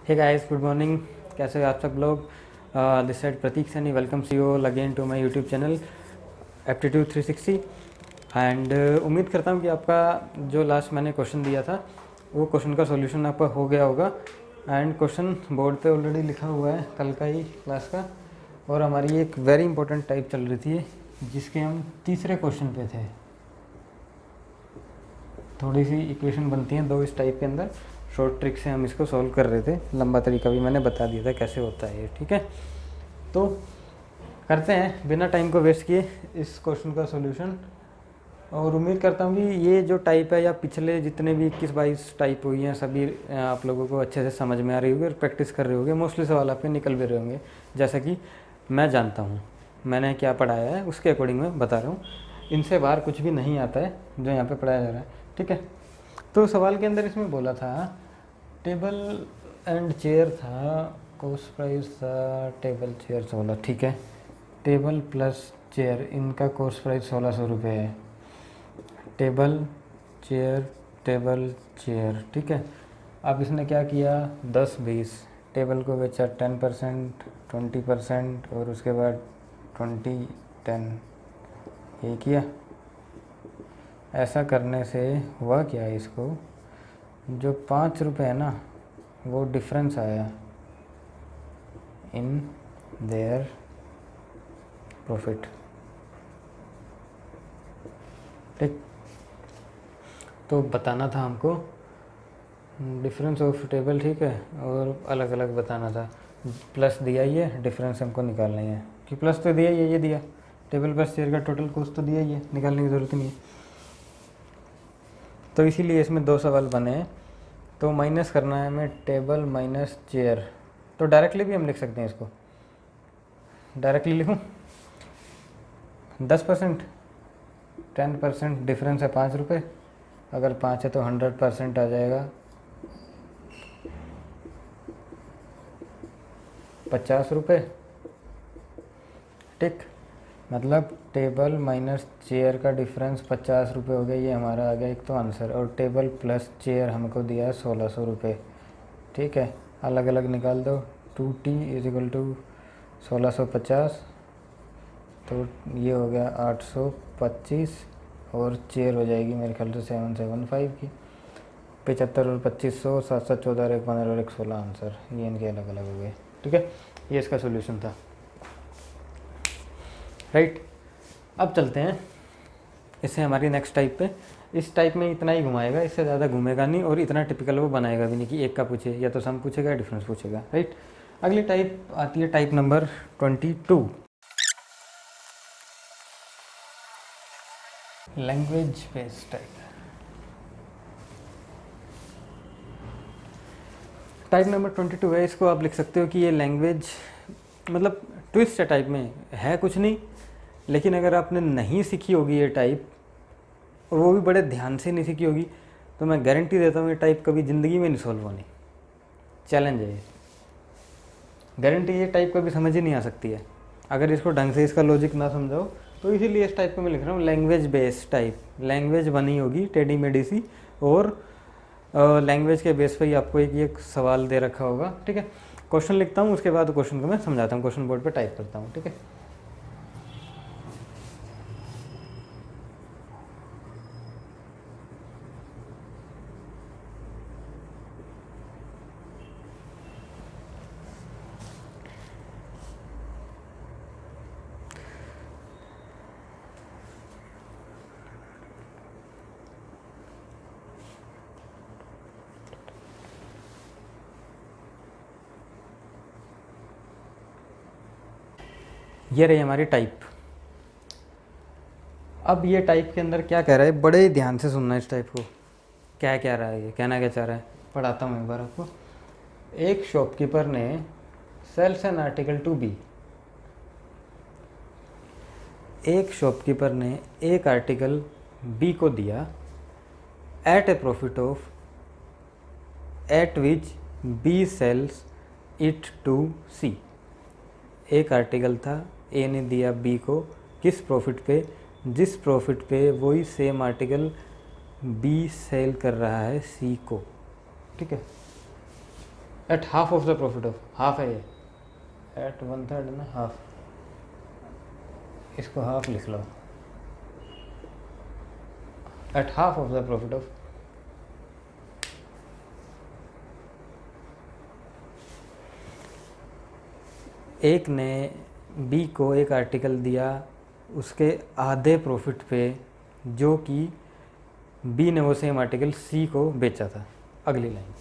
Hey guys, good morning. कैसे हो आप सब लोग? This side Pratik Saini welcomes you all again to my YouTube channel Aptitude 360। And उम्मीद करता हूँ कि आपका जो लास्ट मैंने क्वेश्चन दिया था वो क्वेश्चन का सॉल्यूशन आपका हो गया होगा। एंड क्वेश्चन बोर्ड पे ऑलरेडी लिखा हुआ है कल का ही क्लास का। और हमारी एक वेरी इंपॉर्टेंट टाइप चल रही थी जिसके हम तीसरे क्वेश्चन पे थे। थोड़ी सी इक्वेशन बनती हैं दो इस टाइप के अंदर, शॉर्ट ट्रिक से हम इसको सॉल्व कर रहे थे। लंबा तरीका भी मैंने बता दिया था कैसे होता है ये, ठीक है। तो करते हैं बिना टाइम को वेस्ट किए इस क्वेश्चन का सॉल्यूशन। और उम्मीद करता हूँ कि ये जो टाइप है या पिछले जितने भी 21-22 टाइप हुई हैं सभी आप लोगों को अच्छे से समझ में आ रही होगी और प्रैक्टिस कर रहे होंगे। मोस्टली सवाल आपके निकल भी रहे होंगे, जैसा कि मैं जानता हूँ मैंने क्या पढ़ाया है उसके अकॉर्डिंग मैं बता रहा हूँ। इनसे बाहर कुछ भी नहीं आता है जो यहाँ पे पढ़ाया जा रहा है, ठीक है। तो सवाल के अंदर इसमें बोला था टेबल एंड चेयर था, कॉस्ट प्राइस था, टेबल चेयर 16, ठीक है। टेबल प्लस चेयर इनका कॉस्ट प्राइस 1600 रुपये है। टेबल चेयर, ठीक है। अब इसने क्या किया 10-20 टेबल को बेचा 10%, 20% और उसके बाद 20-10 ये किया। ऐसा करने से हुआ क्या इसको, जो 5 रुपये है ना वो डिफरेंस आया इन देयर प्रॉफिट, ठीक। तो बताना था हमको डिफरेंस ऑफ टेबल, ठीक है, और अलग अलग बताना था। प्लस दिया ही है, डिफरेंस हमको निकालना ही है कि प्लस तो दिया ही है, ये दिया टेबल प्लस चेयर का टोटल कॉस्ट तो दिया ही है, निकालने की ज़रूरत नहीं है। तो इसीलिए इसमें दो सवाल बने हैं। तो माइनस करना है हमें टेबल माइनस चेयर। तो डायरेक्टली भी हम लिख सकते हैं इसको, डायरेक्टली लिखूं 10%, 10% डिफरेंस है 5 रुपये। अगर 5 है तो 100% आ जाएगा 50 रुपये, ठीक। मतलब टेबल माइनस चेयर का डिफरेंस 50 रुपये हो गया, ये हमारा आ गया एक तो आंसर। और टेबल प्लस चेयर हमको दिया है 1600 रुपये, ठीक है। अलग अलग निकाल दो, 2t = 1650, तो ये हो गया 825 और चेयर हो जाएगी मेरे ख्याल से 775 की। 75 और 2500, 714 और 1 15 और 1 16 आंसर ये इनके अलग अलग हो गए, ठीक है। ये इसका सोल्यूशन था, राइट। अब चलते हैं इससे हमारी नेक्स्ट टाइप पे। इस टाइप में इतना ही घुमाएगा, इससे ज़्यादा घूमेगा नहीं और इतना टिपिकल वो बनाएगा भी नहीं कि एक का पूछे, या तो सम पूछेगा या डिफरेंस पूछेगा, राइट। अगली टाइप आती है type number 22, language based type. Type number 22 है, इसको आप लिख सकते हो कि ये लैंग्वेज मतलब ट्विस्ट है। टाइप में है कुछ नहीं, लेकिन अगर आपने नहीं सीखी होगी ये टाइप और वो भी बड़े ध्यान से नहीं सीखी होगी तो मैं गारंटी देता हूँ ये टाइप कभी ज़िंदगी में नहीं सॉल्व होनी। चैलेंज है ये, गारंटी। ये टाइप कभी समझ ही नहीं आ सकती है अगर इसको ढंग से इसका लॉजिक ना समझाओ। तो इसीलिए इस टाइप को मैं लिख रहा हूँ लैंग्वेज बेस्ड टाइप। लैंग्वेज बनी होगी टेढ़ी मेढ़ी सी और लैंग्वेज के बेस पे ही आपको एक सवाल दे रखा होगा, ठीक है। क्वेश्चन लिखता हूँ, उसके बाद क्वेश्चन को मैं समझाता हूँ, क्वेश्चन बोर्ड पे टाइप करता हूँ, ठीक है। ये रही हमारी टाइप। अब ये टाइप के अंदर क्या कह रहा है, बड़े ध्यान से सुनना इस टाइप को। क्या कह रहा है ये, कहना क्या चाह रहा है, पढ़ाता हूँ एक बार आपको। एक शॉपकीपर ने sells an article to B. एक शॉपकीपर ने एक आर्टिकल बी को दिया at a profit of at which B sells it to C. एक आर्टिकल था, ए ने दिया बी को किस प्रॉफिट पे, जिस प्रॉफिट पे वही सेम आर्टिकल बी सेल कर रहा है सी को, ठीक है। At half of the profit of, half है ये, एट 1/3 ना, हाफ, इसको हाफ लिख लो, at half of the profit of, एक ने बी को एक आर्टिकल दिया उसके आधे प्रॉफिट पे, जो कि बी ने वो सेम आर्टिकल सी को बेचा था। अगली line,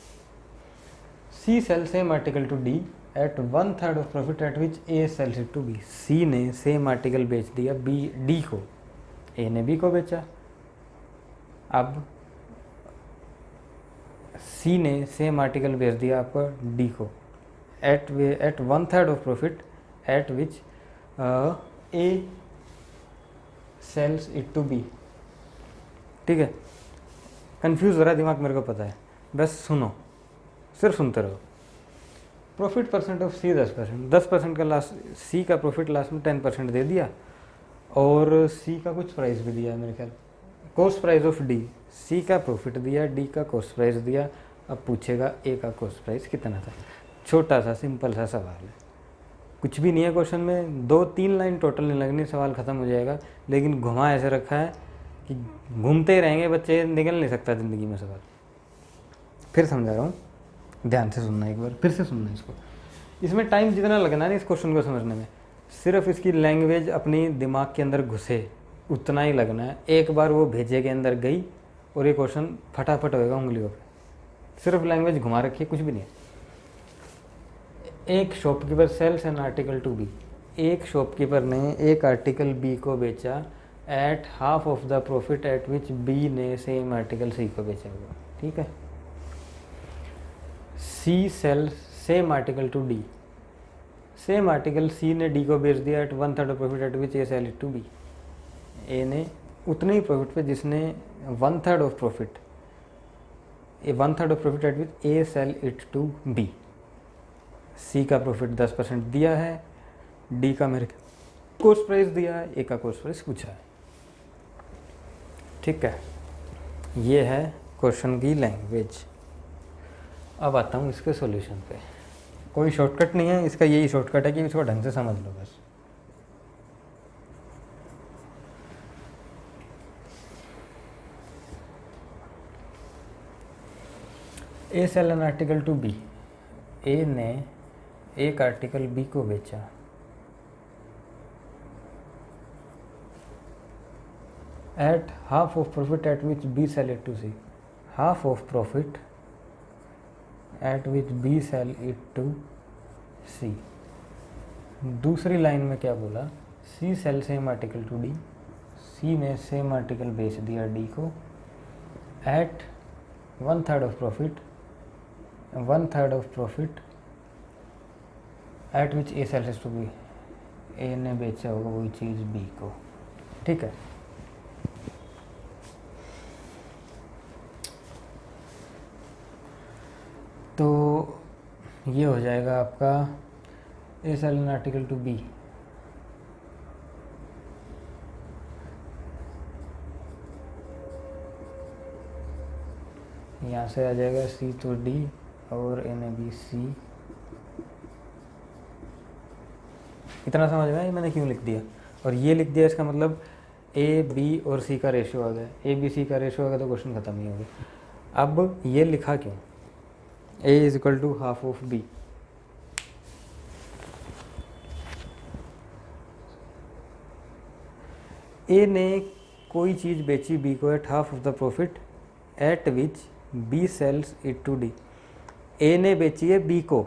C sell same article to D at 1/3 of profit at which A sells it to B. C ने सेम आर्टिकल बेच दिया बी डी को, ए ने बी को बेचा। अब सी ने सेम आर्टिकल बेच दिया आपको डी को at 1/3 of profit at which A sells it to B. ठीक है, कंफ्यूज हो रहा है दिमाग, मेरे को पता है, बस सुनो, सिर्फ सुनते रहो। प्रॉफिट परसेंट ऑफ सी 10%, 10% का लास्ट, सी का प्रॉफिट लास्ट में 10% दे दिया, और सी का कुछ प्राइस भी दिया है मेरे ख्याल, कॉस्ट प्राइस ऑफ डी। सी का प्रॉफिट दिया, डी का कॉस्ट प्राइस दिया। अब पूछेगा ए का कॉस्ट प्राइस कितना था। छोटा सा सिंपल सा सवाल है, कुछ भी नहीं है क्वेश्चन में, 2-3 लाइन टोटल नहीं लगनी, सवाल ख़त्म हो जाएगा। लेकिन घुमा ऐसे रखा है कि घूमते ही रहेंगे बच्चे, निकल नहीं सकता ज़िंदगी में सवाल। फिर समझा रहा हूँ, ध्यान से सुनना, एक बार फिर से सुनना इसको। इसमें टाइम जितना लगना है इस क्वेश्चन को समझने में, सिर्फ इसकी लैंग्वेज अपनी दिमाग के अंदर घुसे उतना ही लगना है। एक बार वो भेजे के अंदर गई और ये क्वेश्चन फटाफट होएगा उंगलियों पे। सिर्फ लैंग्वेज घुमा रखी है, कुछ भी नहीं है। एक shopkeeper sells an article to B, एक शॉपकीपर ने एक आर्टिकल बी को बेचा at half of the profit at which B ने सेम आर्टिकल सी को बेचा हुआ। ठीक है, C sells same article to D, same article C ने डी को बेच दिया at 1/3 of profit at which A sell it to B. A ने उतने ही प्रॉफिट पे जिसने 1/3 of profit, 1/3 of profit at which A sell it to B. C का प्रॉफिट 10% दिया है, डी का मेरे कॉस्ट प्राइस दिया है, ए का कॉस्ट प्राइस पूछा है। ठीक है, ये है क्वेश्चन की लैंग्वेज। अब आता हूँ इसके सॉल्यूशन पे। कोई शॉर्टकट नहीं है इसका, यही शॉर्टकट है कि इसको ढंग से समझ लो बस। A sell an article to B, A ने एक आर्टिकल बी को बेचा at half of profit at which B sell it to C, half of profit at which B sell it to C. दूसरी लाइन में क्या बोला, C sell same article to D, C ने same article बेच दिया D को at 1/3 of profit, 1/3 of profit at which A sells to B, A ने बेचा होगा वही चीज़ बी को। ठीक है, तो ये हो जाएगा आपका A sell an article to B, यहाँ से आ जाएगा सी तो डी और एन ए बी सी। इतना समझ में आया मैंने क्यों लिख दिया, और ये लिख दिया इसका मतलब ए बी और सी का रेशियो आ गया, ए बी सी का रेशियो आ गया तो क्वेश्चन खत्म ही हो गया। अब ये लिखा क्यों, A is equal to half of B, A ने कोई चीज़ बेची बी को at half of the profit at which B sells it to D. A ने बेची है बी को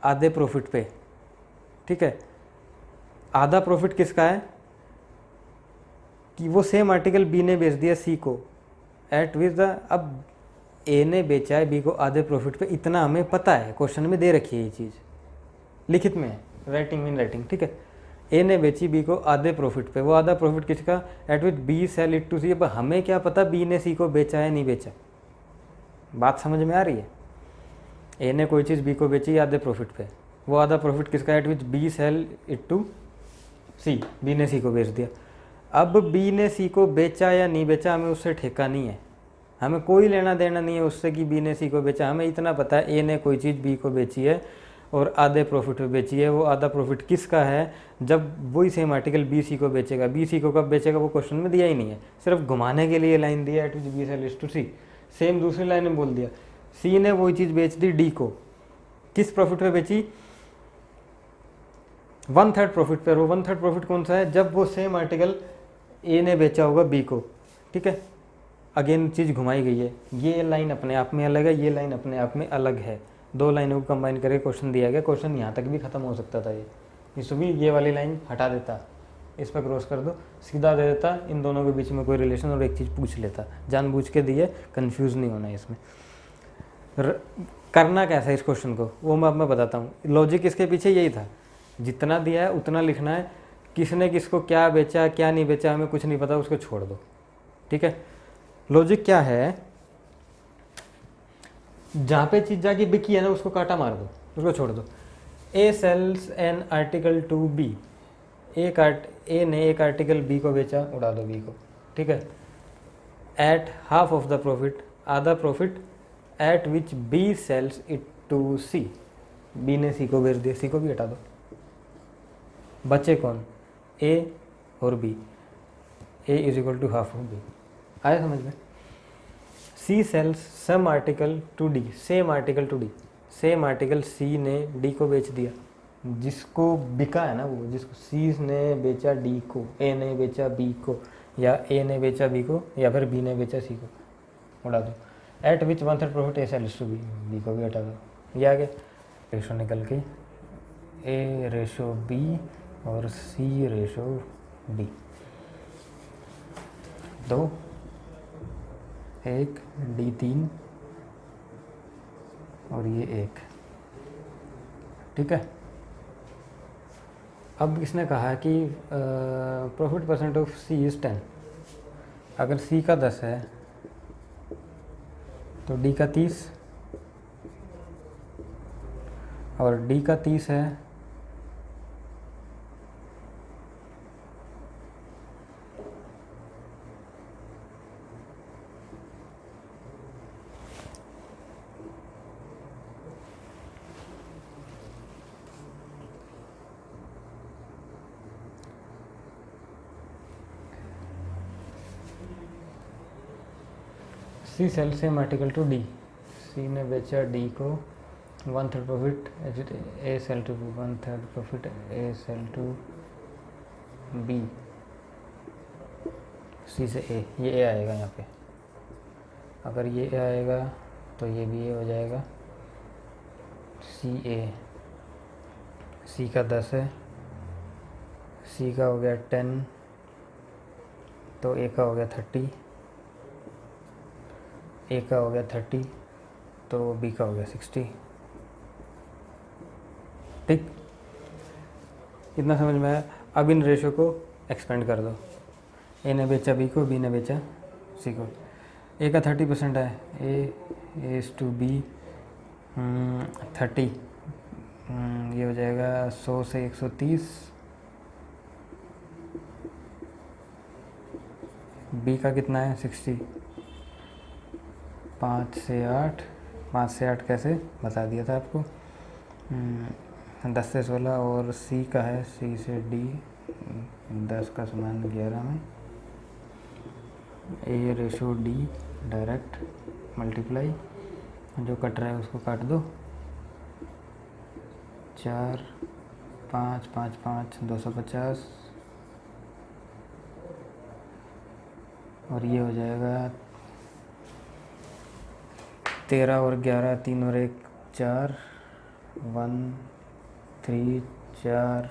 आधे प्रॉफिट पे। ठीक है, आधा प्रॉफिट किसका है कि वो सेम आर्टिकल बी ने बेच दिया सी को एट विच द, अब ए ने बेचा है बी को आधे प्रॉफिट पे, इतना हमें पता है, क्वेश्चन में दे रखी है ये चीज़, लिखित में है, राइटिंग इन राइटिंग। ठीक है, ए ने बेची बी को आधे प्रॉफिट पे, वो आधा प्रॉफिट किसका, at which B sell it to C. अब हमें क्या पता बी ने सी को बेचा है नहीं बेचा, बात समझ में आ रही है। ए ने कोई चीज़ बी को बेची आधे प्रॉफिट पे, वो आधा प्रॉफिट किसका, at which B sell it to C, B ने सी को बेच दिया। अब बी ने सी को बेचा या नहीं बेचा हमें उससे ठेका नहीं है, हमें कोई लेना देना नहीं है उससे कि बी ने सी को बेचा। हमें इतना पता है ए ने कोई चीज़ बी को बेची है और आधे प्रॉफिट पे बेची है। वो आधा प्रॉफिट किसका है? जब वही सेम आर्टिकल बी सी को बेचेगा। बी सी को कब बेचेगा वो क्वेश्चन में दिया ही नहीं है, सिर्फ घुमाने के लिए लाइन दिया, at which B sells to C. Same दूसरी लाइन में बोल दिया सी ने वही चीज़ बेच दी डी को, किस प्रॉफिट पे बेची? 1/3 प्रॉफिट पर। वो 1/3 प्रॉफिट कौन सा है? जब वो सेम आर्टिकल ए ने बेचा होगा बी को। ठीक है, अगेन चीज़ घुमाई गई है। ये लाइन अपने आप में अलग है, ये लाइन अपने आप में अलग है। दो लाइनों को कंबाइन करके क्वेश्चन दिया गया। क्वेश्चन यहाँ तक भी खत्म हो सकता था। ये भी ये वाली लाइन हटा देता, इस पर क्रॉस कर दो, सीधा दे देता, इन दोनों के बीच में कोई रिलेशन और एक चीज़ पूछ लेता। जानबूझ के दिए, कंफ्यूज नहीं होना इसमें। करना कैसा है इस क्वेश्चन को वो मैं अब मैं बताता हूँ। लॉजिक इसके पीछे यही था, जितना दिया है उतना लिखना है। किसने किसको क्या बेचा क्या नहीं बेचा हमें कुछ नहीं पता, उसको छोड़ दो। ठीक है, लॉजिक क्या है? जहाँ पे चीज़ जाके बिकी है ना उसको काटा मार दो, उसको छोड़ दो। A sells an article to B. A ने एक आर्टिकल बी को बेचा, उड़ा दो बी को। ठीक है, at half of the profit, आधा profit, at which B sells it to C. B ने सी को बेच दिया, सी को भी हटा दो। बचे कौन? ए और B. A is equal to half of B. आया समझ में? C sells some article to D, same article to D. Same article C ने डी को बेच दिया, जिसको बिका है ना वो, जिसको सी ने बेचा डी को, ए ने बेचा बी को, या ए ने बेचा बी को, या फिर बी ने बेचा सी को, उड़ा दो। At which 1/3 profit A sells to B, B को भी हटा दो। ये आगे रेशो निकल के ए रेशो बी और सी रेशो डी। 2 1 डी 3 और ये 1। ठीक है, अब इसने कहा कि profit percent of C is 10। अगर सी का 10 है तो डी का 30, और डी का 30 है C sell same article to D. C ने बेचा डी को 1/3 profit, A sell to B 1/3 profit, A sell to B. C से ए, ये ए आएगा यहाँ पे। अगर ये ए आएगा तो ये भी ए हो जाएगा। सी ए, सी का 10 है, सी का हो गया 10, तो ए का हो गया 30, ए का हो गया 30, तो बी का हो गया 60। ठीक, इतना समझ में आया। अब इन रेशो को एक्सपेंड कर दो। ए ने बेचा बी को, बी ने बेचा सी को। ए का 30% है, ए इज टू बी 30, ये हो जाएगा 100 से 130। बी का कितना है? 60। 5 से 8, 5 से 8 कैसे बता दिया था आपको। 10 से 16, और सी का है, सी से डी 10 का समान 11 में। ए रेशो डी डायरेक्ट मल्टीप्लाई, जो कट रहा है उसको काट दो। 4 5 5 5 250, और ये हो जाएगा 13 और 11, 3 और 1 4, 1 3 4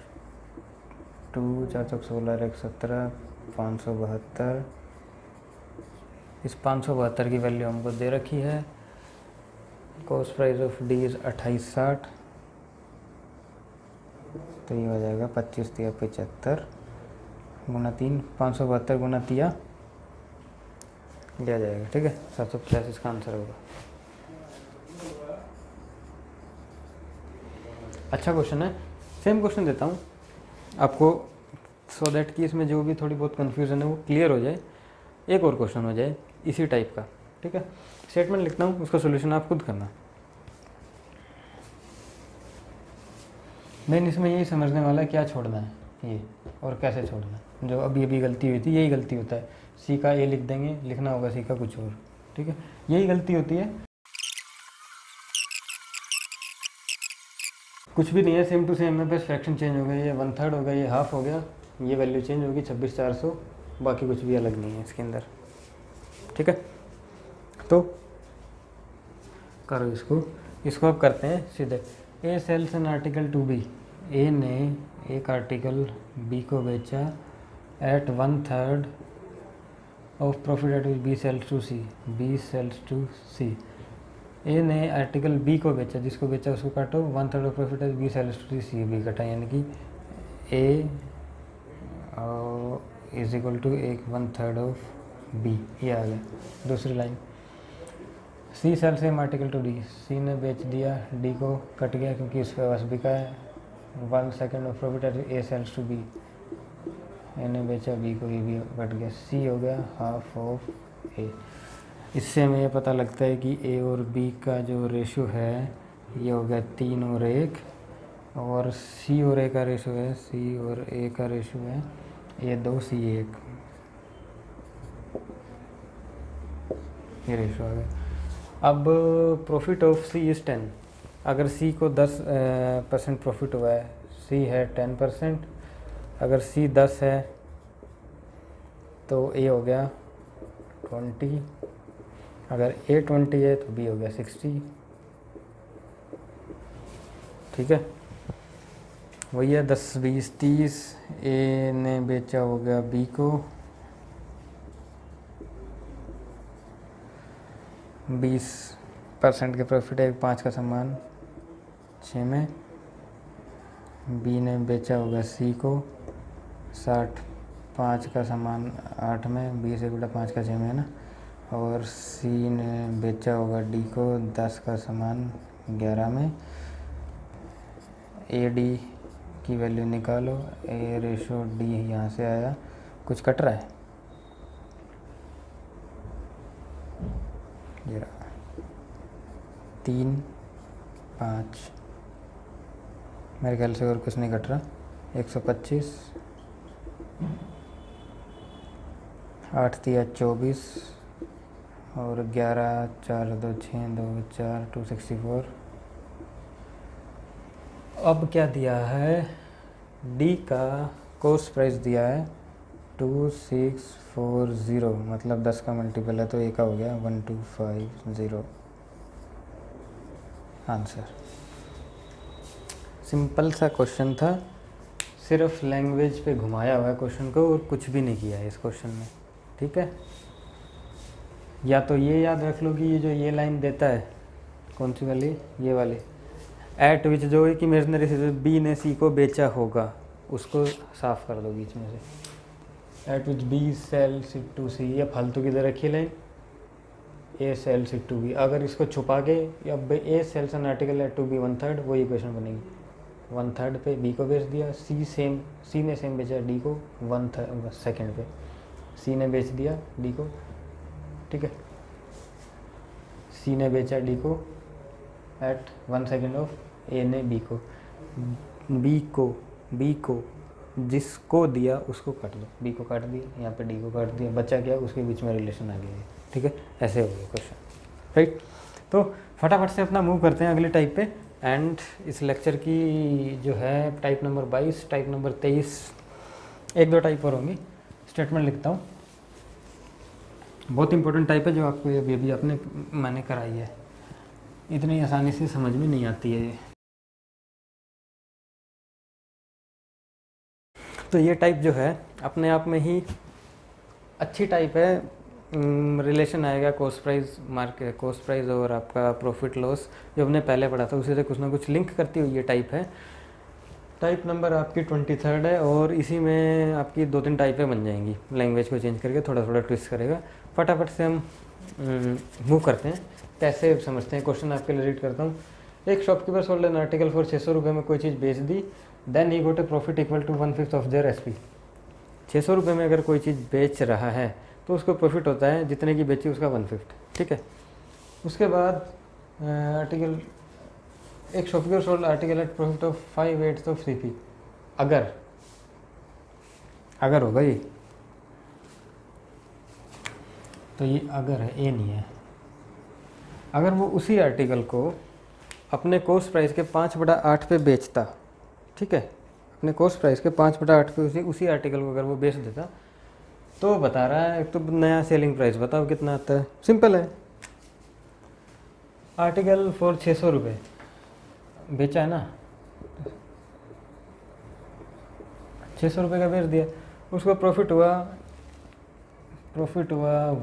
2 4 चौक 16 1 17, 572। इस 572 की वैल्यू हमको दे रखी है। Cost price of D is 2860, तो ये हो जाएगा 25 3 75 गुना 3, 572 गुना 3 लिया जाएगा। ठीक है, 750 इसका आंसर होगा। अच्छा क्वेश्चन है। सेम क्वेश्चन देता हूँ आपको, सो दैट कि इसमें जो भी थोड़ी बहुत कन्फ्यूज़न है वो क्लियर हो जाए। एक और क्वेश्चन हो जाए इसी टाइप का। ठीक है। स्टेटमेंट लिखता हूँ, उसका सोल्यूशन आप खुद करना। मेन इसमें यही समझने वाला है क्या छोड़ना है ये और कैसे छोड़ना है। जो अभी अभी गलती हुई थी यही गलती होता है, सी का ए लिख देंगे, लिखना होगा सी का कुछ और, ठीक है, यही गलती होती है, कुछ भी नहीं है, सेम टू सेम है, बस फ्रैक्शन चेंज हो गया, ये 1/3 हो गया, ये हाफ हो गया, ये वैल्यू चेंज होगी 26,400, बाकी कुछ भी अलग नहीं है इसके अंदर, ठीक है। तो करो इसको अब करते हैं सीधे। A sells an article to B, A ने एक आर्टिकल बी को बेचा at 1/3 of profit at which B sells to C, B sells to C. A ने आर्टिकल बी को बेचा, जिसको बेचा उसको काटो, 1/3 of profit at B sells to C, B कटा, यानी कि A is equal to 1/3 of B, ये आ गया। दूसरी line, C sell same article to D, C ने बेच दिया, डी को कट गया क्योंकि इस पे बस बिका है, 1/2 of profit at A sells to B, A ने बेचा बी को, ये भी कट गया, सी हो गया हाफ ऑफ ए। इससे हमें ये पता लगता है कि ए और बी का जो रेशो है ये हो गया 3 और 1, और सी और ए का रेशो है, सी और ए का रेशो है ये 2, सी 1, ये रेशो आ गया। अब प्रॉफिट ऑफ सी इज़ 10, अगर सी को 10% प्रॉफिट हुआ है, सी है 10%, अगर सी 10 है तो ए हो गया 20, अगर ए 20 है तो बी हो गया 60, ठीक है। वही है 10, 20, 30, ए ने बेचा हो गया बी को 20% के प्रॉफिट है, 5 का सामान 6 में, बी ने बेचा होगा सी को 60, 5 का सामान 8 में, 20 × 5 का 6 में है ना, और सी ने बेचा होगा डी को 10 का सामान 11 में। ए डी की वैल्यू निकालो, ए रेशो डी यहाँ से आया, कुछ कट रहा है, ये रहा 3, 5, मेरे ख्याल से और कुछ नहीं कट रहा, 125, 8 × 24 और 11, 4, 2, 6, 2, 4, 264। अब क्या दिया है, डी का कॉस्ट प्राइस दिया है 2640, मतलब 10 का मल्टीपल है तो ए का हो गया 1250, आंसर। सिंपल सा क्वेश्चन था, सिर्फ लैंग्वेज पे घुमाया हुआ है क्वेश्चन को और कुछ भी नहीं किया है इस क्वेश्चन में, ठीक है। या तो ये याद रख लो कि ये जो ये लाइन देता है, कौन सी वाली, ये वाली, एट विच जो है कि इमेजिनरी से बी ने सी को बेचा होगा, उसको साफ कर दो बीच में से, at which B sells it to C, ये फालतू की दे रखी line, A sells it to B, अगर इसको छुपा के या A sells an article at to B 1/3, वो इक्वेशन बनेगी। 1/3 पे बी को बेच दिया, सी ने सेम बेचा डी को 1/2 पे, सी ने बेच दिया डी को, ठीक है, सी ने बेचा डी को एट 1/2 ऑफ ए ने बी को जिसको दिया उसको काट दो, बी को काट दिया, यहाँ पे डी को काट दिया, बचा क्या, उसके बीच में रिलेशन आ गया, ठीक है। ऐसे हो गया क्वेश्चन, राइट। तो फटाफट से अपना मूव करते हैं अगले टाइप पे, एंड इस लेक्चर की जो है type number 22, type number 23, 1-2 type और होंगी। स्टेटमेंट लिखता हूँ, बहुत इंपॉर्टेंट टाइप है जो आपको ये भी मैंने कराई है, इतनी आसानी से समझ में नहीं आती है ये। तो ये टाइप जो है अपने आप में ही अच्छी टाइप है, रिलेशन आएगा कॉस्ट प्राइस और आपका प्रॉफिट लॉस जो हमने पहले पढ़ा था उसी से कुछ ना कुछ लिंक करती हुई ये टाइप है। टाइप नंबर आपकी 23 है और इसी में आपकी 2-3 टाइपें बन जाएंगी, लैंग्वेज को चेंज करके थोड़ा थोड़ा ट्विस्ट करेगा। फटाफट से हम मूव करते हैं, कैसे समझते हैं। क्वेश्चन आपके लिए रीड करता हूँ। एक shopkeeper sold an article for 600 रुपये में कोई चीज़ बेच दी, then he got a profit equal to 1/5 of their SP. 600 रुपये में अगर कोई चीज़ बेच रहा है तो उसको प्रॉफिट होता है जितने की बेची उसका 1/5। ठीक है। उसके बाद आर्टिकल एक shopkeeper sold article at profit of 5/8 of CP। अगर होगा ये, तो ये अगर है, ए नहीं है। अगर वो उसी आर्टिकल को अपने कॉस्ट प्राइस के 5/8 पे बेचता, ठीक है, अपने कॉस्ट प्राइस के 5/8 पे उसी आर्टिकल को अगर वो बेच देता, तो बता रहा है, एक तो नया सेलिंग प्राइस बताओ कितना आता है। सिंपल है, आर्टिकल फॉर 600 रुपये बेचा है ना, 600 रुपये का बेच दिया, उसको प्रॉफिट हुआ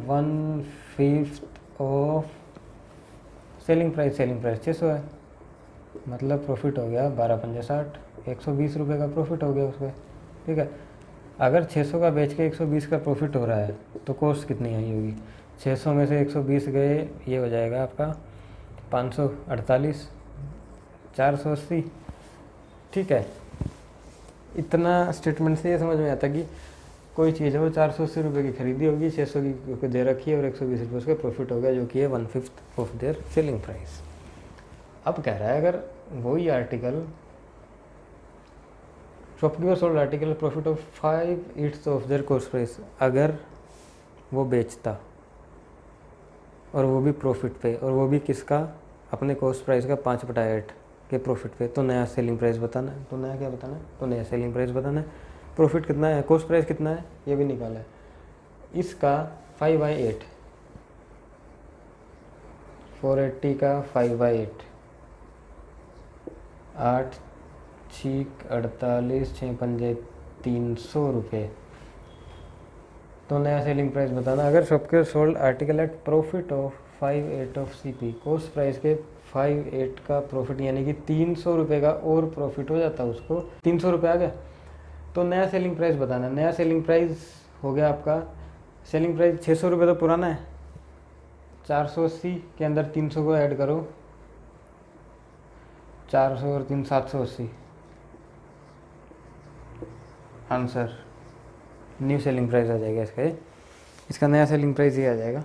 1/5 ऑफ सेलिंग प्राइस 600 है, मतलब प्रॉफिट हो गया 12×5 = 60, 120 रुपये का प्रॉफिट हो गया उसका। ठीक है, अगर 600 का बेच के 120 का प्रॉफिट हो रहा है तो कॉस्ट कितनी आई होगी? 600 में से 120 गए, ये हो जाएगा आपका 548, 480। ठीक है, इतना स्टेटमेंट से ये समझ में आता कि कोई चीज़ है वो 480 रुपये की खरीदी होगी, 600 की दे रखी है और 120 रुपये उसका प्रॉफिट हो गया, जो कि है 1/5 ऑफ देयर सेलिंग प्राइस। अब कह रहा है अगर वही article shopkeeper sold article profit of 5/8 of their cost price, अगर वो बेचता और वो भी प्रॉफिट पे, और वो भी किसका? अपने कॉस्ट प्राइस का 5/8 के प्रॉफिट पे, तो नया सेलिंग प्राइस बताना है। तो नया क्या बताना है? तो नया सेलिंग प्राइस बताना है। प्रॉफिट कितना है, कॉस्ट प्राइस कितना है, ये भी निकाला है। इसका 5/8, 480 का 5/8, 8 6 48 6 5 300 रुपये। तो नया सेलिंग प्राइस बताना। अगर shopkeeper sold article at profit of 5/8 of CP, cost price के 5/8 का प्रॉफिट, यानी कि 300 रुपये का और प्रॉफिट हो जाता है उसको, 300 रुपये आ गया। तो नया सेलिंग प्राइस बताना। नया सेलिंग प्राइस हो गया आपका, सेलिंग प्राइस 600 रुपये तो पुराना है, 480 के अंदर 300 को ऐड करो, 400 और 3 780, आंसर न्यू सेलिंग प्राइस आ जाएगा इसका। इसका नया सेलिंग प्राइस ये आ जाएगा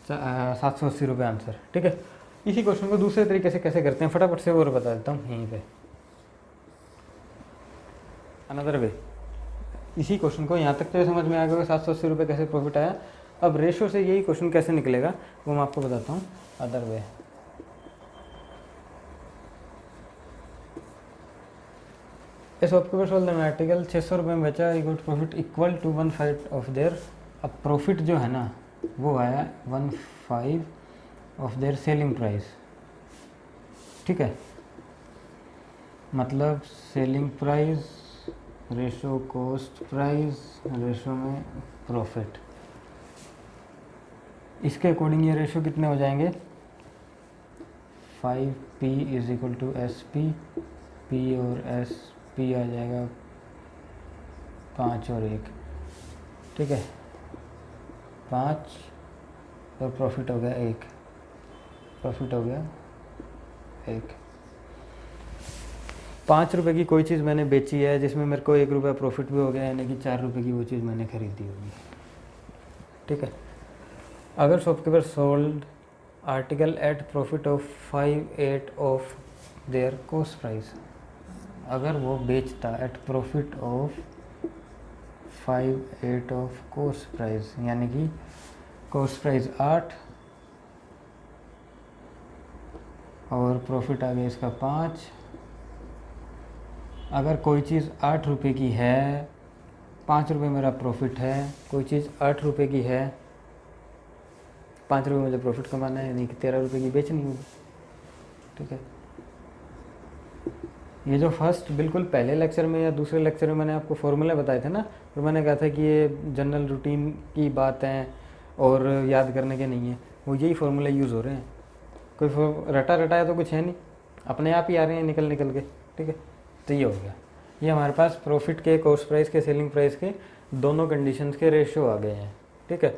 780 रुपये, आंसर। ठीक है, इसी क्वेश्चन को दूसरे तरीके से कैसे करते हैं फटाफट से और बता देता हूँ यहीं पे। अनदर वे, इसी क्वेश्चन को यहाँ तक तो समझ में आ गया 780 रुपये कैसे प्रॉफिट आया। अब रेशो से यही क्वेश्चन कैसे निकलेगा वो मैं आपको बताता हूँ other way. Shopkeeper sold an article 600 रुपये में बेचा, good profit equal to 1/5 of their. अब प्रॉफिट जो है ना वो आया 1/5 ऑफ देयर सेलिंग प्राइस। ठीक है, मतलब selling price ratio cost price ratio में प्रॉफिट, इसके अकॉर्डिंग ये रेशो कितने हो जाएंगे? 5P = SP, P और SP आ जाएगा 5 और 1। ठीक है, 5 और प्रॉफिट हो गया 1, प्रॉफिट हो गया 1। 5 रुपये की कोई चीज़ मैंने बेची है जिसमें मेरे को 1 रुपया प्रॉफिट भी हो गया, यानी कि 4 रुपये की वो चीज़ मैंने खरीदी होगी। ठीक है, अगर shopkeeper sold article at profit of 5/8 of their cost price, अगर वो बेचता at profit of 5/8 of cost price, यानी कि कॉस्ट प्राइस 8 और प्रॉफिट आ गया इसका 5। अगर कोई चीज़ 8 रुपये की है, 5 रुपये मेरा प्रॉफिट है, कोई चीज़ 8 रुपये की है, 5 रुपये मुझे प्रॉफिट कमाना है, यानी कि 13 रुपये की बेचनी होगी। ठीक है, ये जो फर्स्ट बिल्कुल पहले लेक्चर में या दूसरे लेक्चर में मैंने आपको फॉर्मूले बताए थे ना, और मैंने कहा था कि ये जनरल रूटीन की बात है और याद करने के नहीं है, वो यही फॉर्मूले यूज़ हो रहे हैं। कोई रटा रटाया तो कुछ है नहीं, अपने आप ही आ रहे हैं निकल निकल के। ठीक है, तो ये हो गया, ये हमारे पास प्रॉफिट के, कॉस्ट प्राइस के, सेलिंग प्राइस के दोनों कंडीशंस के रेशियो आ गए हैं। ठीक है,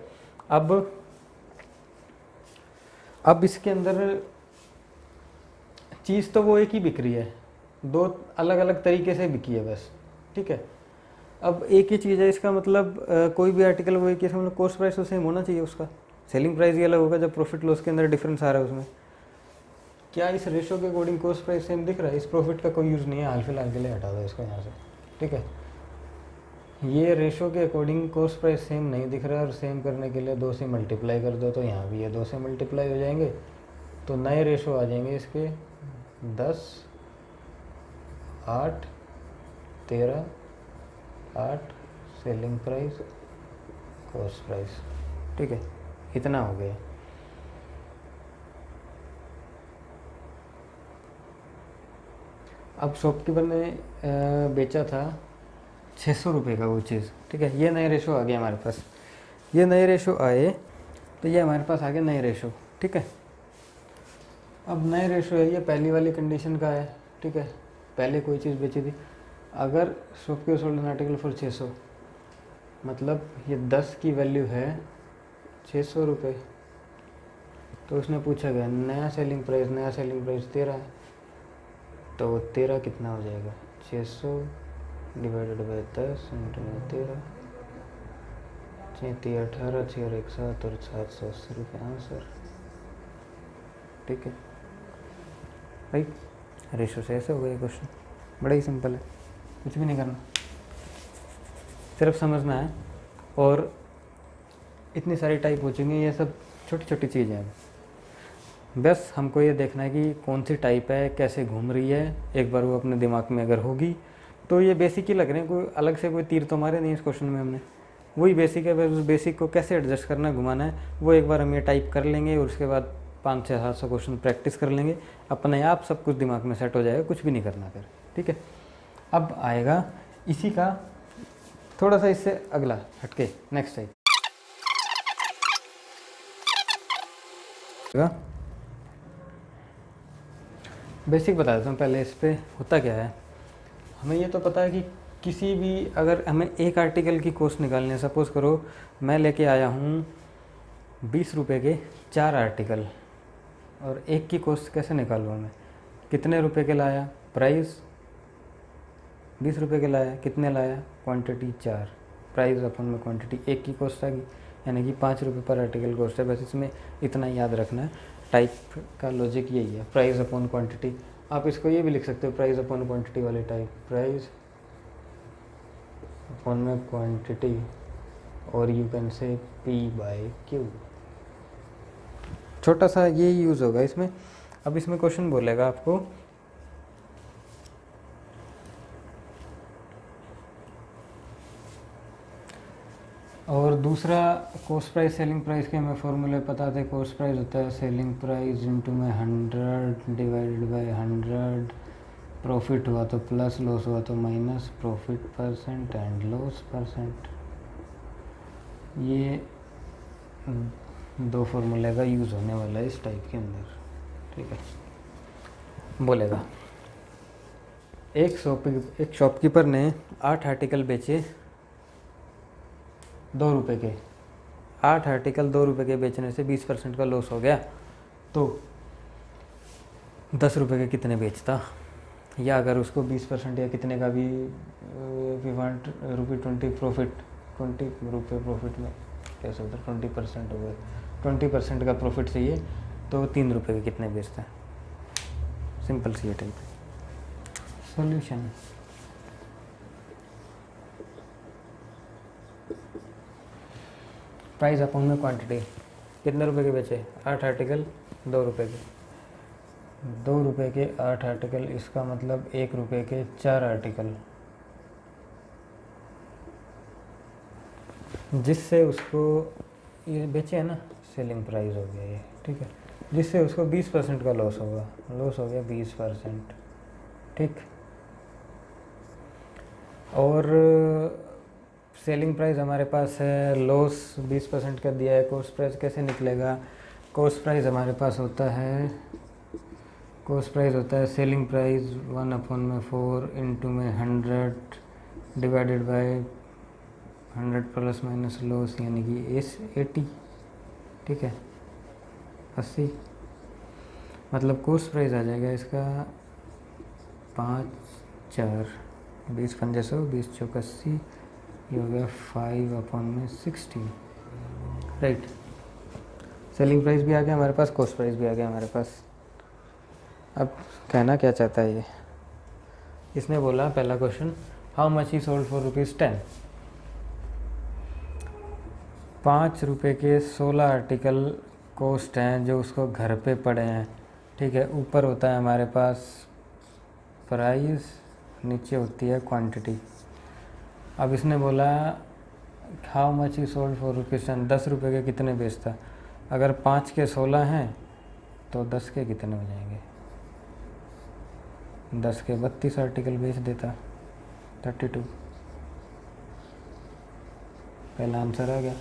अब इसके अंदर चीज़ तो वो एक ही बिक रही है, 2 अलग अलग तरीके से बिकी है बस। ठीक है, अब एक ही चीज़ है, इसका मतलब कोई भी आर्टिकल वो एक ही, मतलब कॉस्ट प्राइस तो सेम होना चाहिए उसका। सेलिंग प्राइस ही अलग होगा जब प्रॉफिट लॉस के अंदर डिफरेंस आ रहा है उसमें। क्या इस रेशो के अकॉर्डिंग कॉस्ट प्राइस सेम दिख रहा है? इस प्रॉफिट का कोई यूज़ नहीं है, हाल फिलहाल के लिए हटा दो इसको यहाँ से, ठीक है। ये रेशो के अकॉर्डिंग कॉस्ट प्राइस सेम नहीं दिख रहा है, और सेम करने के लिए 2 से मल्टीप्लाई कर दो, तो यहाँ भी ये 2 से मल्टीप्लाई हो जाएंगे, तो नए रेशो आ जाएंगे इसके 10, 8, 13, 8 सेलिंग प्राइस कॉस्ट प्राइस, ठीक है, इतना हो गया। अब शॉपकीपर ने बेचा था 600 रुपये का वो चीज़, ठीक है। ये नए रेशो आ गया हमारे पास, ये नए रेशो आए तो ये हमारे पास आ गए नए रेशो, ठीक है। अब नए रेशो है, ये पहली वाली कंडीशन का है, ठीक है। पहले कोई चीज़ बेची थी, अगर shopkeeper sold an article for 600, मतलब ये 10 की वैल्यू है 600 रुपये, तो उसने पूछा गया नया सेलिंग प्राइस 13 है, तो 13 कितना हो जाएगा? 600 डिवाइडेड बाई 10 इंटू 13, 3 18, 6 1 7 और 780 रुपये आंसर, ठीक है। राइट, रेशो से ऐसे हो गया क्वेश्चन, बड़ा ही सिंपल है, कुछ भी नहीं करना, सिर्फ समझना है। और इतनी सारी टाइप हो चुकी हैं, ये सब छोटी छोटी चीज़ें हैं, बस हमको ये देखना है कि कौन सी टाइप है, कैसे घूम रही है। एक बार वो अपने दिमाग में अगर होगी तो ये बेसिक ही लग रहे हैं, कोई अलग से कोई तीर तो मारे नहीं इस क्वेश्चन में हमने, वही बेसिक है। बस उस बेसिक को कैसे एडजस्ट करना, घुमाना है, वो एक बार हम ये टाइप कर लेंगे और उसके बाद 500 से 700 क्वेश्चन प्रैक्टिस कर लेंगे, अपने आप सब कुछ दिमाग में सेट हो जाएगा, कुछ भी नहीं करना फिर, ठीक है। अब आएगा इसी का थोड़ा सा इससे अगला हटके नेक्स्ट टाइप, बेसिक बता देता हूँ पहले इस पर होता क्या है। हमें ये तो पता है कि किसी भी, अगर हमें एक आर्टिकल की कॉस्ट निकालनी है, सपोज़ करो मैं लेके आया हूँ 20 रुपये के 4 आर्टिकल, और एक की कॉस्ट कैसे निकालूँ मैं? कितने रुपए के लाया? प्राइस 20 रुपये के लाया, कितने लाया? क्वांटिटी 4, प्राइस अपन में क्वांटिटी, एक की कॉस्ट आ गई, यानी कि 5 रुपये पर आर्टिकल कॉस्ट है। बस इसमें इतना याद रखना है, टाइप का लॉजिक यही है, प्राइस अपॉन क्वांटिटी। आप इसको ये भी लिख सकते हो, प्राइस अपॉन क्वांटिटी वाले टाइप, प्राइस अपॉन में क्वांटिटी, और यू कैन से P/Q, छोटा सा ये यूज़ होगा इसमें। अब इसमें क्वेश्चन बोलेगा आपको और दूसरा कॉस्ट प्राइस सेलिंग प्राइस के हमें फॉर्मूले पता थे। कॉस्ट प्राइस होता है सेलिंग प्राइस इंटू में 100 डिवाइडेड बाय 100, प्रॉफिट हुआ तो प्लस, लॉस हुआ तो minus, profit percent and loss percent. ये 2 फॉर्मूले का यूज़ होने वाला है इस टाइप के अंदर, ठीक है। बोलेगा एक शॉपकीपर ने 8 आर्टिकल बेचे 2 रुपये के, 8 आर्टिकल 2 रुपये के बेचने से 20% का लॉस हो गया, तो 10 रुपये के कितने बेचता? या अगर उसको 20% या कितने का भी वी वांट ₹20 प्रॉफिट, 20 रुपये प्रॉफिट में कैसे होता है, 20% हो गए, 20% का प्रॉफिट चाहिए, तो 3 रुपये के कितने बेचता है? सिंपल सी टाइप सॉल्यूशन। प्राइस अपॉन में क्वांटिटी, कितने रुपए के बेचे? 8 आर्टिकल 2 रुपये के, 2 रुपये के 8 आर्टिकल, इसका मतलब 1 रुपये के 4 आर्टिकल, जिससे उसको ये बेचे है ना, सेलिंग प्राइस हो गया ये, ठीक है। जिससे उसको 20% का लॉस होगा, लॉस हो गया 20%, ठीक। और सेलिंग प्राइस हमारे पास है, लॉस 20% का दिया है, कॉस्ट प्राइस कैसे निकलेगा? कॉस्ट प्राइस हमारे पास होता है, कॉस्ट प्राइस होता है सेलिंग प्राइस 1/4 इंटू में 100 divided by 100 plus minus loss, यानी कि 80, ठीक है, 80। मतलब कॉस्ट प्राइस आ जाएगा इसका 5 4 20 पंजे 100, 20 चौक 80, ये हो गया 5/60, राइट। सेलिंग प्राइस भी आ गया हमारे पास, कॉस्ट प्राइस भी आ गया हमारे पास। अब कहना क्या चाहता है ये, इसने बोला पहला question, how much he sold for ₹10। 5 रुपये के 16 आर्टिकल कॉस्ट हैं जो उसको घर पे पड़े हैं, ठीक है। ऊपर होता है हमारे पास प्राइस, नीचे होती है क्वांटिटी। अब इसने बोला how much he sold for ₹10, 10 रुपये के कितने बेचता। अगर 5 के 16 हैं तो 10 के कितने हो जाएंगे, 10 के 32 आर्टिकल बेच देता, 32। पहला आंसर आ गया,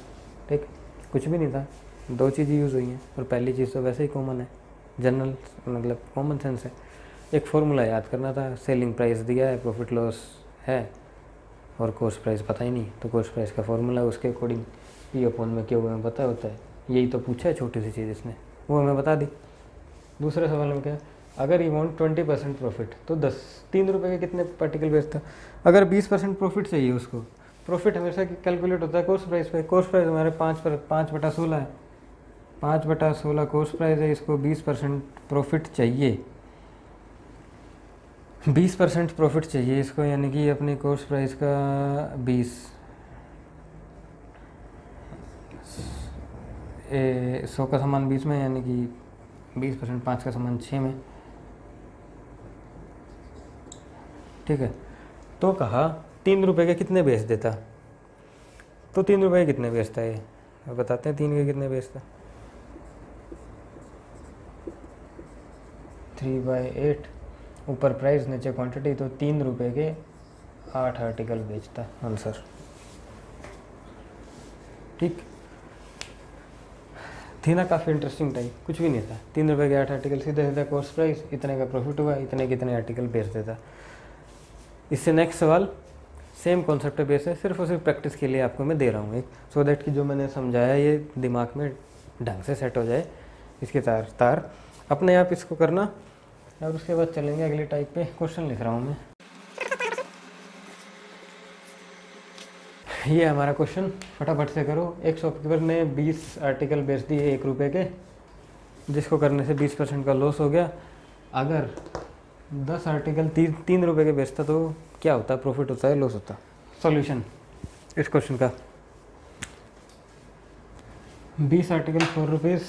ठीक। कुछ भी नहीं था, दो चीज़ें यूज़ हुई हैं और पहली चीज़ तो वैसे ही कॉमन है, जनरल मतलब कॉमन सेंस है। एक फार्मूला याद करना था, सेलिंग प्राइस दिया है, प्रॉफिट लॉस है और कॉस्ट प्राइस पता ही नहीं, तो कॉस्ट प्राइस का फार्मूला उसके अकॉर्डिंग P/में क्यों हमें पता होता है। यही तो पूछा है छोटी सी चीज़ इसने, वो हमें बता दी। दूसरे सवाल में क्या, अगर यू वांट 20% प्रॉफिट तो 3 रुपये के कितने पार्टिकल बेचता। अगर 20% प्रॉफिट चाहिए उसको, प्रॉफिट हमेशा कैलकुलेट होता है कॉस्ट प्राइस पे। कॉस्ट प्राइस हमारे 5/16 है, 5/16 कॉस्ट प्राइस है, इसको 20% प्रॉफिट चाहिए, 20% प्रॉफिट चाहिए इसको, यानी कि अपनी कॉस्ट प्राइस का 100 का सामान 20 में, यानी कि 20% 5 का सामान 6 में, ठीक है। तो कहा 3 रुपये के कितने बेच देता, तो 3 रुपये के कितने बेचता है, अब बताते हैं 3 के कितने बेचता। 3/8 ऊपर प्राइस नीचे क्वांटिटी, तो 3 रुपये के 8 आर्टिकल बेचता आंसर, ठीक। थी ना काफ़ी इंटरेस्टिंग टाइप, कुछ भी नहीं था, 3 रुपये के 8 आर्टिकल, सीधा सीधा कॉस्ट प्राइस, इतने का प्रॉफिट हुआ, इतने कितने आर्टिकल बेच देता। इससे नेक्स्ट सवाल सेम कॉन्सेप्ट पे बेस है, सिर्फ और सिर्फ प्रैक्टिस के लिए आपको मैं दे रहा हूँ एक, सो दैट कि जो मैंने समझाया ये दिमाग में ढंग से सेट हो जाए, इसके तार अपने आप इसको करना। और उसके बाद चलेंगे अगले टाइप पे, क्वेश्चन लिख रहा हूँ मैं। ये हमारा क्वेश्चन, फटाफट से करो। एक शॉपकीपर ने 20 आर्टिकल बेच दिए 1 रुपये के, जिसको करने से 20% का लॉस हो गया। अगर 10 आर्टिकल 3 रुपये के बेचता तो क्या होता, प्रॉफिट होता है लॉस होता। सॉल्यूशन इस क्वेश्चन का, 20 आर्टिकल 4 रुपीज़,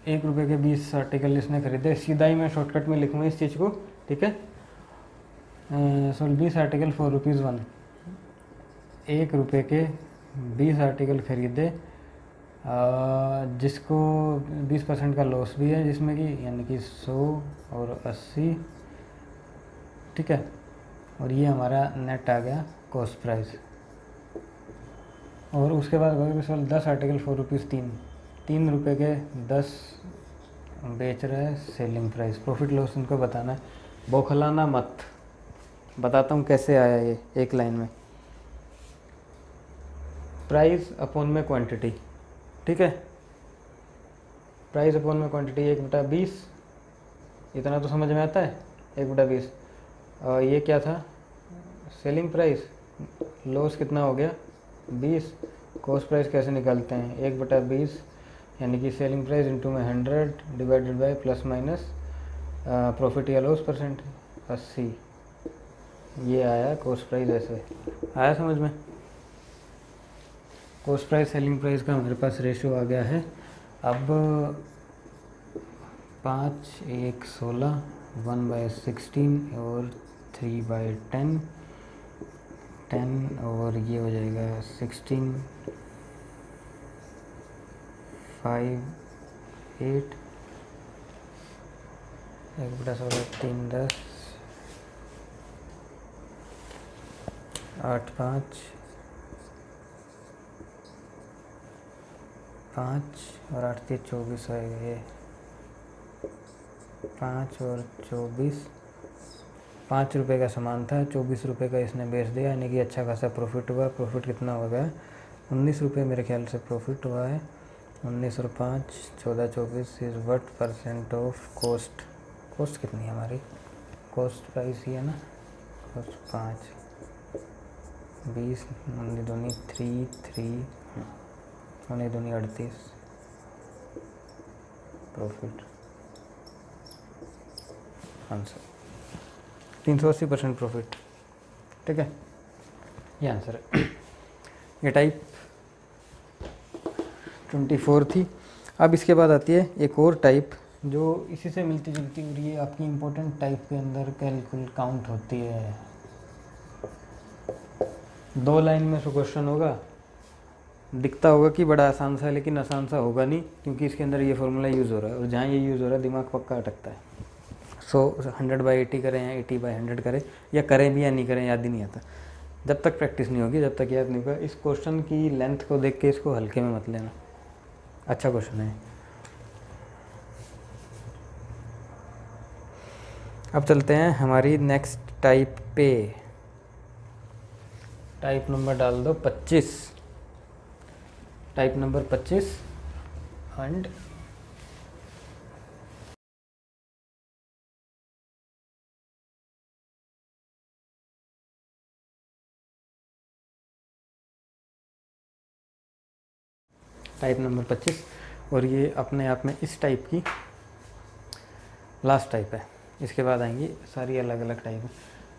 1 रुपये के 20 आर्टिकल इसने खरीदे। सीधा ही मैं शॉर्टकट में लिखूँगा इस चीज़ को, ठीक है। 20 आर्टिकल 4 रुपीज़ 1, 1 रुपये के 20 आर्टिकल खरीदे, जिसको 20% का लॉस भी है, जिसमें कि यानी कि 100 और 80, ठीक है। और ये हमारा नेट आ गया कॉस्ट प्राइस। और उसके बाद 10 आर्टिकल 4 रुपीज़ 3 रुपये के 10 बेच रहे हैं, सेलिंग प्राइस। प्रॉफिट लॉस इनको बताना है, बौखलाना मत, बताता हूँ कैसे आया ये एक लाइन में। प्राइस अपॉन में क्वांटिटी, ठीक है। प्राइस अपॉन में क्वांटिटी 1/20, इतना तो समझ में आता है, 1/20। ये क्या था, सेलिंग प्राइस, लॉस कितना हो गया 20। कॉस्ट प्राइस कैसे निकालते हैं, 1/20 यानी कि सेलिंग प्राइस इंटू में 100 divided by plus minus profit या लॉस परसेंट 80। ये आया कॉस्ट प्राइस, ऐसे आया समझ में। कॉस्ट प्राइस सेलिंग प्राइस का हमारे पास रेशियो आ गया है। अब 5, 1, 16, 1/16 और 3/10, 10 और ये हो जाएगा 16, 5, 8, 1/16, 3, 10, 8, 5 और 8, 3, 24 होएगा। ये 5 और 24, 5 रुपये का सामान था, 24 रुपये का इसने बेच दिया, यानी कि अच्छा खासा प्रॉफिट हुआ। प्रॉफिट कितना हो गया, 19 रुपये मेरे ख्याल से प्रॉफिट हुआ है। 19 और 5, 14, 24 is what percent of cost. Cost कितनी है हमारी, कॉस्ट प्राइस ही है ना, कॉस्ट 5, 20, 19 दूनी 3, 3, 19 दूनी 38, प्रॉफिट आंसर 380% प्रॉफिट। ठीक है, ये आंसर है। ये टाइप 24 थी। अब इसके बाद आती है एक और टाइप जो इसी से मिलती जुलती और ये आपकी इम्पोर्टेंट टाइप के अंदर कैलकुल काउंट होती है। 2 लाइन में से क्वेश्चन होगा, दिखता होगा कि बड़ा आसान सा है, लेकिन आसान सा होगा नहीं, क्योंकि इसके अंदर ये फॉर्मूला यूज़ हो रहा है और जहाँ ये यूज़ हो रहा है दिमाग पक्का अटकता है। 100/80 करें या 80/100 करें या करें भी या नहीं करें, याद ही नहीं आता जब तक प्रैक्टिस नहीं होगी, जब तक याद नहीं होगा। इस क्वेश्चन की लेंथ को देख के इसको हल्के में मत लेना, अच्छा क्वेश्चन है। अब चलते हैं हमारी नेक्स्ट टाइप पे। टाइप नंबर डाल दो 25, type number 25 and type number 25, और ये अपने आप में इस टाइप की लास्ट टाइप है। इसके बाद आएंगी सारी अलग अलग टाइप है।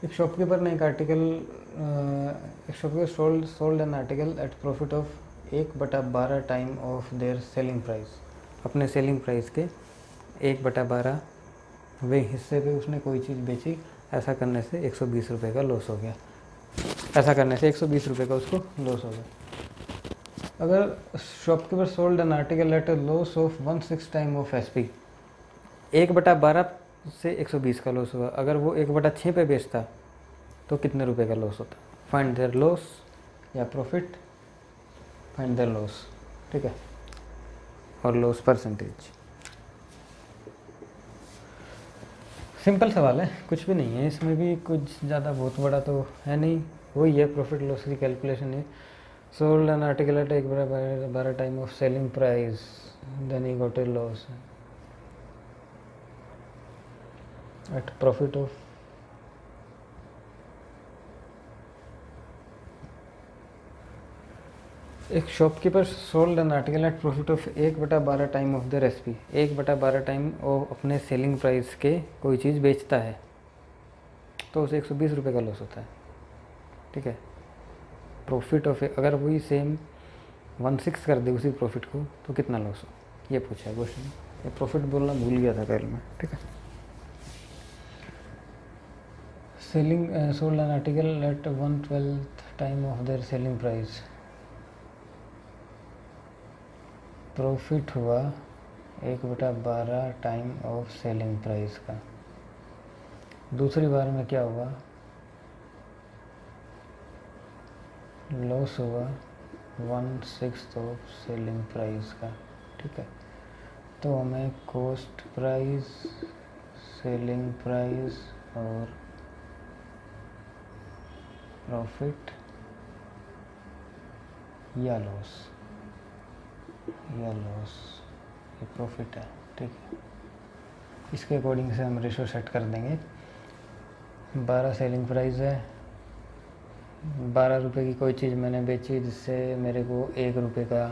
एक शॉपकीपर ने एक आर्टिकल, एक shopkeeper sold an article at profit of 1/12 time of their selling price. अपने सेलिंग प्राइस के 1/12वें हिस्से पे उसने कोई चीज़ बेची। ऐसा करने से 120 रुपये का लॉस हो गया। ऐसा करने से 120 रुपये का उसको लॉस हो गया। अगर shopkeeper sold an article at a loss of 1/6 time of SP, 1/12 से 120 का लॉस हुआ। अगर वो 1/6 पे बेचता तो कितने रुपए का लॉस होता? फाइंड देयर लॉस या प्रॉफिट, फाइंड देयर लॉस। ठीक है, और लॉस परसेंटेज। सिंपल सवाल है, कुछ भी नहीं है इसमें भी, कुछ ज़्यादा बहुत बड़ा तो है नहीं, वही है प्रॉफिट लॉस की कैलकुलेशन है। Sold an article at 1/12 time of selling price, then he got a loss at profit of एक shopkeeper sold an article at profit of 1/12 time of their SP। 1/12 time वो अपने selling price के कोई चीज़ बेचता है तो उसे 120 रुपये का लॉस होता है। ठीक है, प्रॉफिट ऑफ, अगर वही सेम 1/6 कर दे उसी प्रॉफिट को तो कितना लॉस हो, ये पूछा है क्वेश्चन। ये प्रॉफिट बोलना भूल गया था कल में। ठीक है, selling sold an article at 1/12 time of their selling price, profit हुआ 1/12 टाइम ऑफ सेलिंग प्राइस का। दूसरी बार में क्या हुआ, लॉस हुआ 1/6 ऑफ सेलिंग प्राइस का। ठीक है, तो हमें कॉस्ट प्राइस, सेलिंग प्राइस और प्रॉफिट या लॉस, ये प्रॉफिट है। ठीक है, इसके अकॉर्डिंग से हम रेशो सेट कर देंगे। 12 सेलिंग प्राइस है, 12 रुपये की कोई चीज़ मैंने बेची जिससे मेरे को 1 रुपये का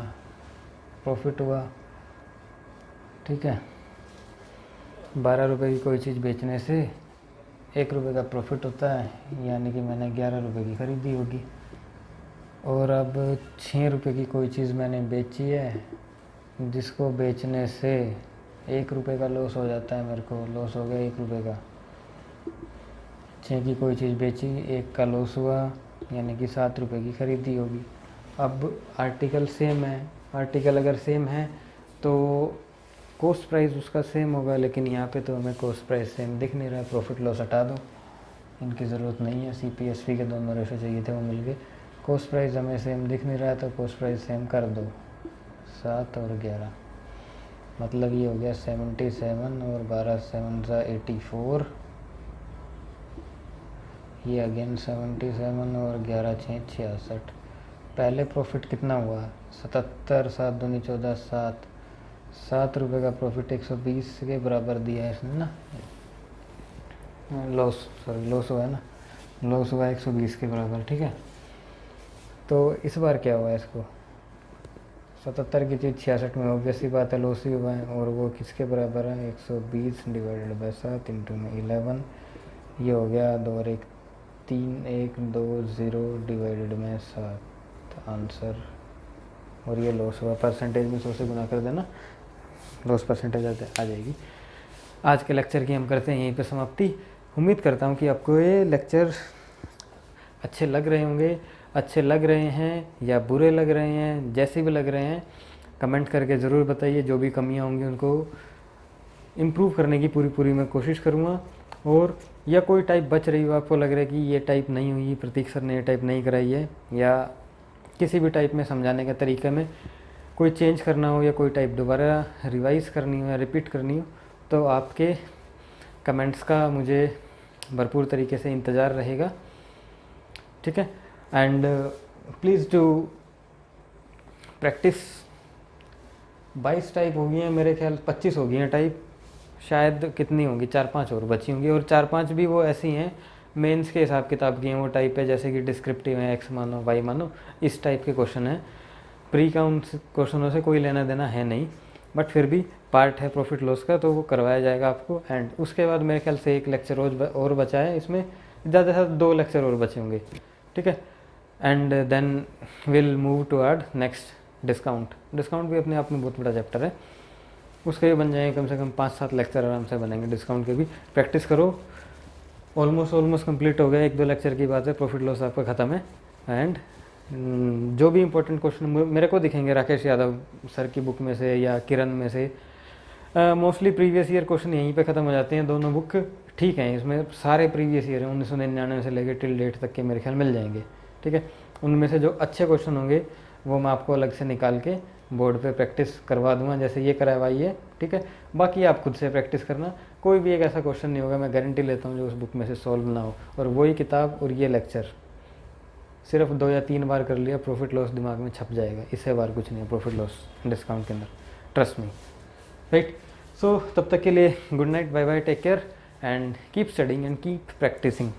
प्रॉफिट हुआ। ठीक है, 12 रुपये की कोई चीज़ बेचने से 1 रुपये का प्रॉफिट होता है, यानी कि मैंने 11 रुपये की ख़रीदी होगी। और अब 6 रुपये की कोई चीज़ मैंने बेची है जिसको बेचने से 1 रुपये का लॉस हो जाता है, मेरे को लॉस हो गया 1 रुपये का। 6 की कोई चीज़ बेची, 1 का लॉस हुआ, यानी कि 7 रुपये की ख़रीदी होगी। अब आर्टिकल सेम है, आर्टिकल अगर सेम है तो कॉस्ट प्राइस उसका सेम होगा, लेकिन यहाँ पे तो हमें कॉस्ट प्राइस सेम दिख नहीं रहा है। प्रॉफिट लॉस हटा दो, इनकी ज़रूरत नहीं है। CP SP के दोनों रेशो चाहिए थे, वो मिल गए। कॉस्ट प्राइस हमें सेम दिख नहीं रहा है तो कॉस्ट प्राइस सेम कर दो, 7 और 11, मतलब ये हो गया 77 और 12 7 84, ये अगेन 77 और 11 6 66। पहले प्रॉफिट कितना हुआ, 77, 7 दूनी 14, 7 रुपये का प्रॉफिट 120 के बराबर दिया है इसने ना, लॉस हुआ है ना, लॉस हुआ 120 के बराबर। ठीक है, तो इस बार क्या हुआ, इसको 77 की चीज़ 66 में, ऑब्वियस सी बात है लॉस ही हुआ है। और वो किसके बराबर है, 120 डिवाइडेड बाई 7 इंटू में 11, ये हो गया 2 और 1 3, 1 2 0 डिवाइडेड में 7 आंसर। और ये लॉस हुआ, परसेंटेज में 100 से गुना कर देना, लॉस परसेंटेज आ जाएगी। आज के लेक्चर की हम करते हैं यहीं पे समाप्ति। उम्मीद करता हूँ कि आपको ये लेक्चर अच्छे लग रहे होंगे, अच्छे लग रहे हैं या बुरे लग रहे हैं, जैसे भी लग रहे हैं कमेंट करके ज़रूर बताइए। जो भी कमियां होंगी उनको इम्प्रूव करने की पूरी मैं कोशिश करूँगा। और या कोई टाइप बच रही हो, आपको लग रहा है कि ये टाइप नहीं हुई, प्रतीक सर ने ये टाइप नहीं कराई है, या किसी भी टाइप में समझाने के तरीके में कोई चेंज करना हो, या कोई टाइप दोबारा रिवाइज़ करनी हो या रिपीट करनी हो, तो आपके कमेंट्स का मुझे भरपूर तरीके से इंतज़ार रहेगा, ठीक है। And please do practice. 22 type हो गई हैं मेरे ख्याल, 25 हो गई हैं टाइप, शायद कितनी होंगी, 4-5 और बची होंगी। और 4-5 भी वो ऐसी हैं मेंस के हिसाब किताब की हैं, वो टाइप है जैसे कि डिस्क्रिप्टिव है, एक्स मानो वाई मानो, इस टाइप के क्वेश्चन हैं। प्री काउंट क्वेश्चनों से कोई लेना देना है नहीं, बट फिर भी पार्ट है प्रॉफिट लॉस का, तो वो करवाया जाएगा आपको। एंड उसके बाद मेरे ख्याल से 1 लेक्चर और बचा है, इसमें ज़्यादा से ज़्यादा 2 लेक्चर और बचे होंगे, ठीक है। And then will move toward next discount भी अपने आप में बहुत बड़ा चैप्टर है, उसके भी बन जाएंगे कम से कम 5-7 लेक्चर आराम से बनेंगे। डिस्काउंट के भी प्रैक्टिस करो, ऑलमोस्ट कंप्लीट हो गया, 1-2 लेक्चर की बात है, प्रॉफिट लॉस आपका ख़त्म है। एंड जो भी इंपॉर्टेंट क्वेश्चन मेरे को दिखेंगे राकेश यादव सर की बुक में से या किरण में से, मोस्टली प्रीवियस ईयर क्वेश्चन यहीं पे ख़त्म हो जाते हैं। दोनों बुक ठीक हैं, इसमें सारे प्रीवियस ईयर 1999 से लेकर टिल डेट तक के मेरे ख्याल मिल जाएंगे, ठीक है। उनमें से जो अच्छे क्वेश्चन होंगे वो मैं आपको अलग से निकाल के बोर्ड पे प्रैक्टिस करवा दूंगा, जैसे ये करवाई है, ठीक है। बाकी आप खुद से प्रैक्टिस करना, कोई भी एक ऐसा क्वेश्चन नहीं होगा, मैं गारंटी लेता हूँ, जो उस बुक में से सॉल्व ना हो। और वही किताब और ये लेक्चर सिर्फ 2 या 3 बार कर लिया, प्रॉफिट लॉस दिमाग में छप जाएगा, इससे बार कुछ नहीं है प्रॉफिट लॉस डिस्काउंट के अंदर, ट्रस्ट मी, राइट। सो तब तक के लिए good night, bye bye, take care and keep studying and keep practising.